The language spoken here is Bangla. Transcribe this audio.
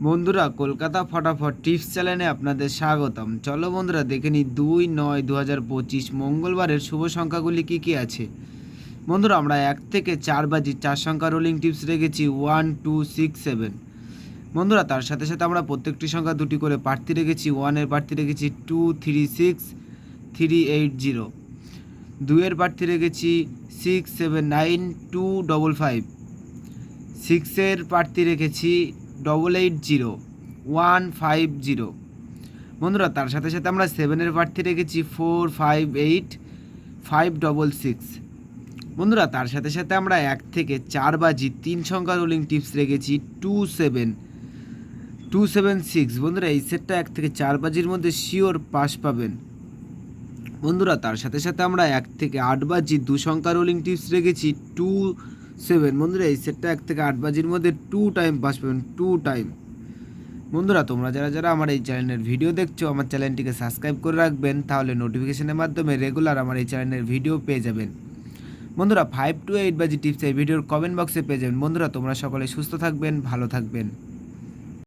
বন্ধুরা, কলকাতা ফটাফট টিপস চ্যানেলে আপনাদের স্বাগতম। চলো বন্ধুরা, দেখে নিই 2-9-2025 মঙ্গলবারের শুভ সংখ্যাগুলি কী কী আছে। বন্ধুরা, আমরা 1 থেকে 4 বাজি 4 সংখ্যা রোলিং টিপস রেখেছি 1, 2, 6, 7। বন্ধুরা, তার সাথে সাথে আমরা প্রত্যেকটি সংখ্যা দুটি করে প্রার্থী রেখেছি। 1-এর প্রার্থী রেখেছি 2, 3, 6, 3, 8, 0। 2-এর প্রার্থী রেখেছি 6, 7, 9, 2, 5, 5। 6-এর প্রার্থী রেখেছি 880, 150। বন্ধুরা, তার সাথে সাথে আমরা 7-এর প্রার্থী রেখেছি 4, 5, 8, 566। বন্ধুরা, তার সাথে সাথে আমরা 1 থেকে 4 বাজি 3 সংখ্যা রোলিং টিপস রেখেছি 2, 7, 2, 7, 6। বন্ধুরা, এই সেটটা 1 থেকে 4 বাজির মধ্যে শিওর পাস পাবেন। বন্ধুরা, তার সাথে সাথে আমরা 1 থেকে 8 বাজি 2 সংখ্যা রোলিং টিপস রেখেছি 2, 7। বন্ধুরা, এই সেটটা 1 থেকে 8 বাজির মধ্যে 2 টাইম পাস পাবেন, 2 টাইম। বন্ধুরা, তোমরা যারা যারা আমার এই চ্যানেলের ভিডিও দেখছো, আমার চ্যানেলটিকে সাবস্ক্রাইব করে রাখবেন, তাহলে নোটিফিকেশনের মাধ্যমে রেগুলার আমার এই চ্যানেলের ভিডিও পেয়ে যাবেন। বন্ধুরা, 5 to 8 বাজি টিপস এই ভিডিওর কমেন্ট বক্সে পেয়ে যাবেন। বন্ধুরা, তোমরা সকলে সুস্থ থাকবেন, ভালো থাকবেন।